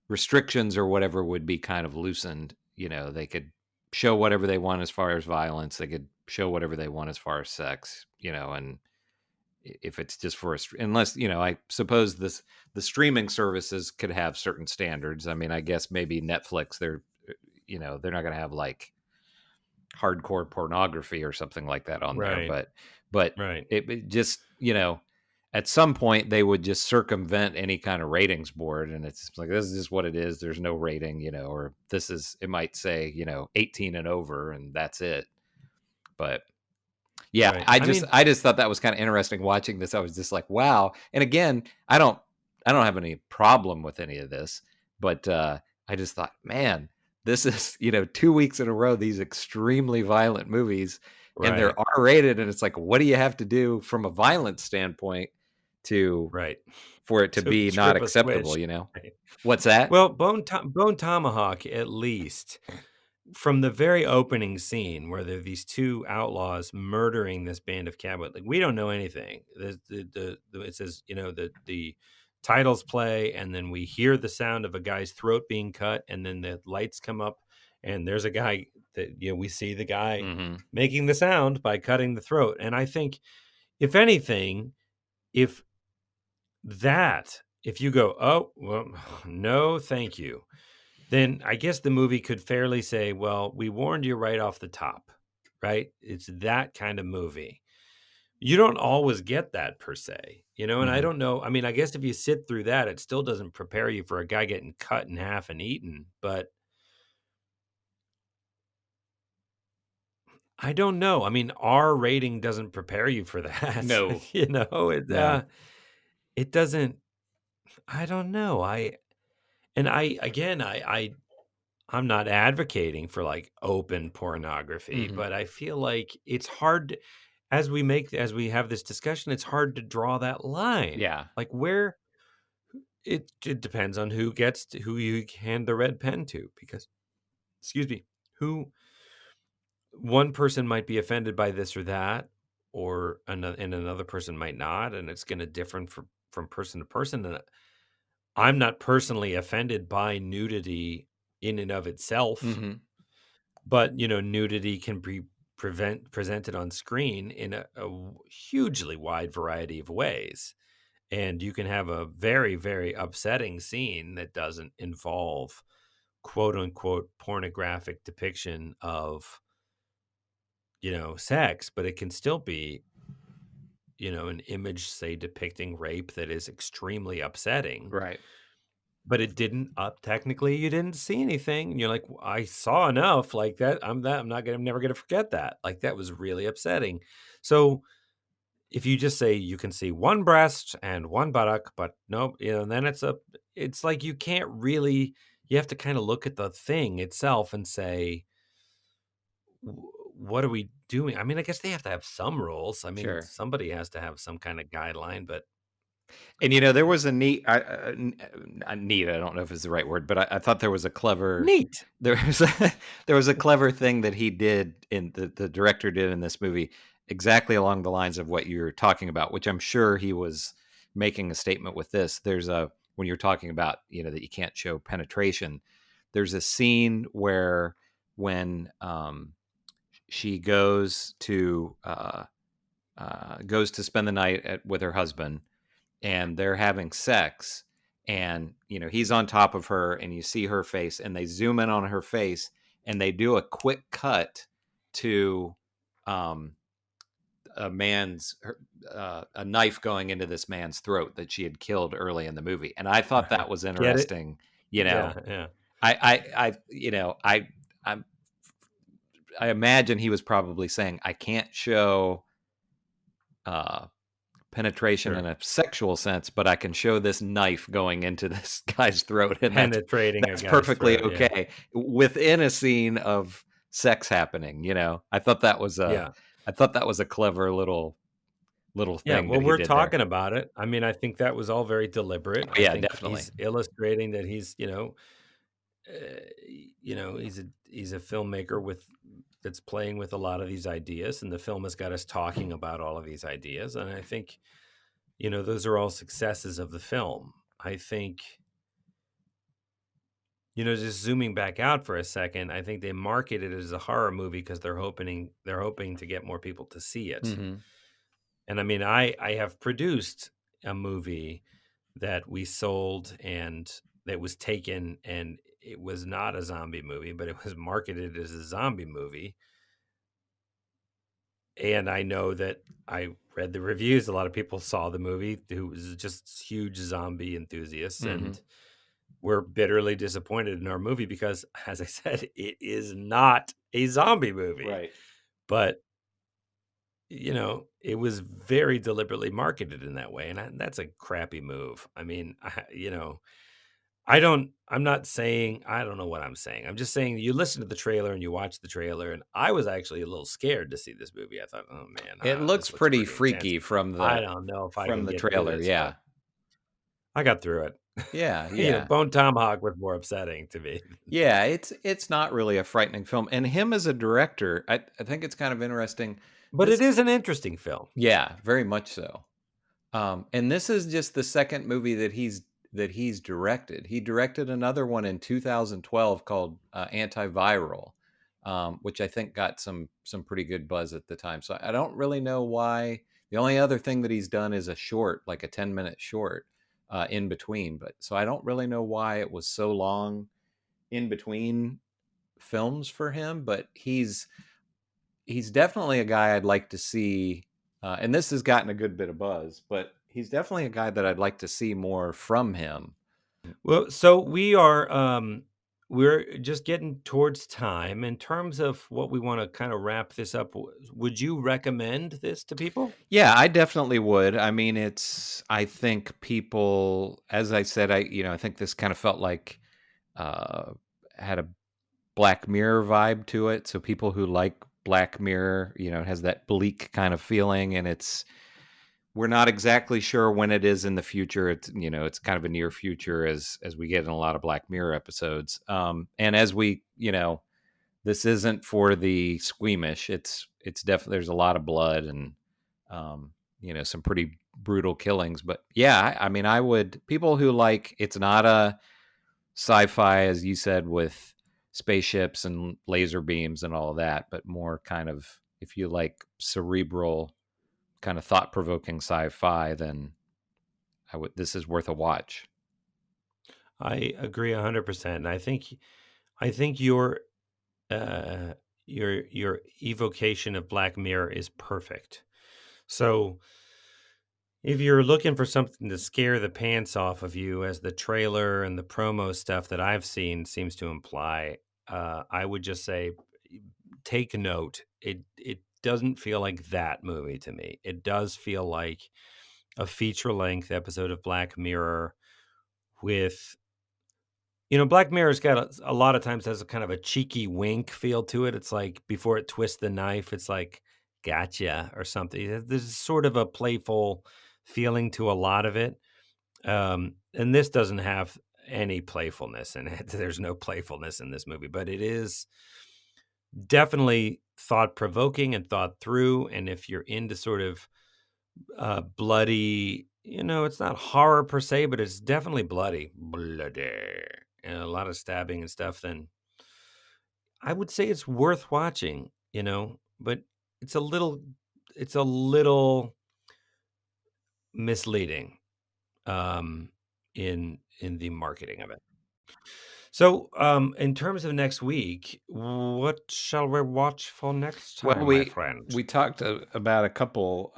restrictions or whatever would be kind of loosened. They could show whatever they want as far as violence. They could show whatever they want as far as sex, and if it's just for unless, I suppose the streaming services could have certain standards. I mean, I guess maybe Netflix, they're not going to have like hardcore pornography or something like that on there, Right. but Right. it just, at some point they would just circumvent any kind of ratings board, and it's like, this is just what it is. There's no rating, or it might say, 18 and over, and that's it. But yeah, Right. I just thought that was kind of interesting watching this. I was just like, wow. And again, I don't have any problem with any of this, but I just thought, man, this is, 2 weeks in a row, these extremely violent movies, and they're Right. R-rated, and it's like, what do you have to do from a violence standpoint Right. for it to be not trip a acceptable, switch. Right. What's that? Well, Bone Tomahawk, at least, from the very opening scene where there are these two outlaws murdering this band of cowboys, like, we don't know anything. It says, the titles play, and then we hear the sound of a guy's throat being cut, and then the lights come up, and there's a guy that, we see the guy making the sound by cutting the throat. And I think, if anything, if you go, oh, well, no, thank you, then I guess the movie could fairly say, well, we warned you right off the top, right? It's that kind of movie. You don't always get that per se, and I don't know. I mean, I guess if you sit through that, it still doesn't prepare you for a guy getting cut in half and eaten, but I don't know. I mean, R rating doesn't prepare you for that. No. It doesn't. I don't know. I'm not advocating for like open pornography, but I feel like it's hard as we have this discussion, it's hard to draw that line. Yeah. Like, where it depends on who you hand the red pen to, because, excuse me, one person might be offended by this or that, or another person might not, and it's going to differ from person to person. And I'm not personally offended by nudity in and of itself, but nudity can be presented on screen in a hugely wide variety of ways, and you can have a very, very upsetting scene that doesn't involve quote unquote pornographic depiction of sex, but it can still be an image, say, depicting rape that is extremely upsetting. Right. But it didn't technically, you didn't see anything. And you're like, I saw enough like that. I'm never going to forget that. Like, that was really upsetting. So if you just say you can see one breast and one buttock, but nope, and then it's like, you can't really, you have to kind of look at the thing itself and say, what are we doing? I mean, I guess they have to have some rules. I mean, Sure. somebody has to have some kind of guideline, but. And there was a neat, neat. I don't know if it's the right word, but I thought there was a clever Neat. There was a clever thing that he did the director did in this movie, exactly along the lines of what you're talking about, which I'm sure he was making a statement with this. There's when you're talking about that you can't show penetration. There's a scene where when she goes to spend the night with her husband, and they're having sex, and he's on top of her, and you see her face, and they zoom in on her face, and they do a quick cut to a knife going into this man's throat that she had killed early in the movie. And I thought that was interesting. Yeah. I imagine he was probably saying, I can't show penetration in a sexual sense, but I can show this knife going into this guy's throat, and penetrating that's perfectly throat, okay within a scene of sex happening. I thought that was a clever little thing. Yeah, well, we're talking about it. I mean, I think that was all very deliberate. Yeah, I think definitely. He's illustrating that he's, he's a filmmaker that's playing with a lot of these ideas, and the film has got us talking about all of these ideas. And I think, those are all successes of the film. I think, just zooming back out for a second, I think they market it as a horror movie because they're hoping to get more people to see it. And I mean, I have produced a movie that we sold and that was taken, and it was not a zombie movie, but it was marketed as a zombie movie. And I know that I read the reviews. A lot of people saw the movie who was just huge zombie enthusiasts and were bitterly disappointed in our movie because, as I said, it is not a zombie movie. Right. But, it was very deliberately marketed in that way. And that's a crappy move. I mean, I'm not saying, I don't know what I'm saying. I'm just saying you listen to the trailer and you watch the trailer, and I was actually a little scared to see this movie. I thought, oh man, It this looks looks pretty intense. freaky from I the don't know if I can get through trailer. this, Yeah. but I got through it. Yeah. Yeah. Bone Tomahawk was more upsetting to me. Yeah. It's not really a frightening film. And him as a director, I think it's kind of interesting. But it is an interesting film. Yeah, very much so. And this is just the second movie that he's directed. He directed another one in 2012 called Antiviral, which I think got some pretty good buzz at the time. So I don't really know why. The only other thing that he's done is a short, like a 10-minute short in between. But so I don't really know why it was so long in between films for him. But he's definitely a guy I'd like to see. And this has gotten a good bit of buzz, but he's definitely a guy that I'd like to see more from him. Well, so we're just getting towards time. In terms of what we want to kind of wrap this up, would you recommend this to people? Yeah, I definitely would. I mean, I think people, as I said, I think this kind of felt like had a Black Mirror vibe to it. So people who like Black Mirror, it has that bleak kind of feeling, and we're not exactly sure when it is in the future. It's kind of a near future as we get in a lot of Black Mirror episodes. And as we, this isn't for the squeamish. It's definitely, there's a lot of blood and some pretty brutal killings. But yeah, I mean, I would, people who like, it's not a sci-fi, as you said, with spaceships and laser beams and all of that, but more kind of, if you like cerebral, kind of thought-provoking sci-fi, then this is worth a watch. I agree 100%. And I think your evocation of Black Mirror is perfect. So if you're looking for something to scare the pants off of you, as the trailer and the promo stuff that I've seen seems to imply, I would just say, take note. It doesn't feel like that movie to me. It does feel like a feature-length episode of Black Mirror with, Black Mirror's got a lot of times has a kind of a cheeky wink feel to it. It's like before it twists the knife, it's like, gotcha, or something. There's sort of a playful feeling to a lot of it. And this doesn't have any playfulness in it. There's no playfulness in this movie, but it is definitely thought-provoking and thought through. And if you're into sort of bloody, it's not horror per se, but it's definitely bloody, and a lot of stabbing and stuff, then I would say it's worth watching, but it's a little misleading in the marketing of it. So, in terms of next week, what shall we watch for next time, my friend? We talked about a couple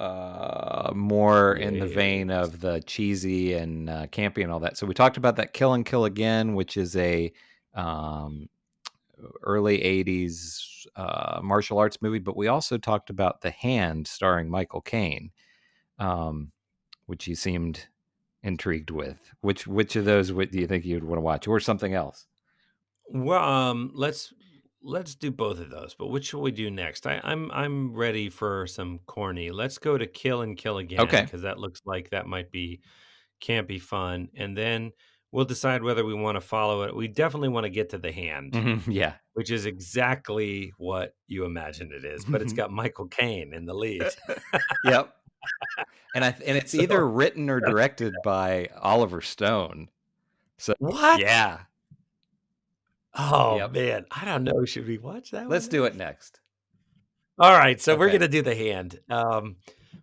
more in the vein of the cheesy and campy and all that. So we talked about that Kill and Kill Again, which is a early 80s martial arts movie, but we also talked about The Hand starring Michael Caine, which you seemed intrigued with. Which of those do you think you'd want to watch, or something else? Well, let's do both of those. But which shall we do next? I'm ready for some corny. Let's go to Kill and Kill Again, Okay, because that looks like that might be campy fun, and then we'll decide whether we want to follow it. We definitely want to get to The Hand, yeah, which is exactly what you imagined it is, but it's got Michael Caine in the lead. Yep. And it's either written or directed by Oliver Stone. So what? Yeah. Oh man, I don't know. Should we watch that? Let's do it next. All right, so we're Okay. gonna do the hand.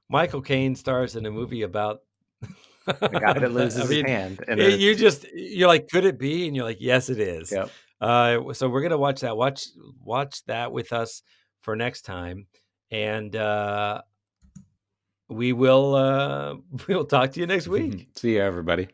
Michael Caine stars in a movie about The guy that loses I his mean, hand. And you're like, could it be? And you're like, yes, it is. yep. So we're gonna watch that. Watch that with us for next time, and we will we'll talk to you next week. See you, everybody.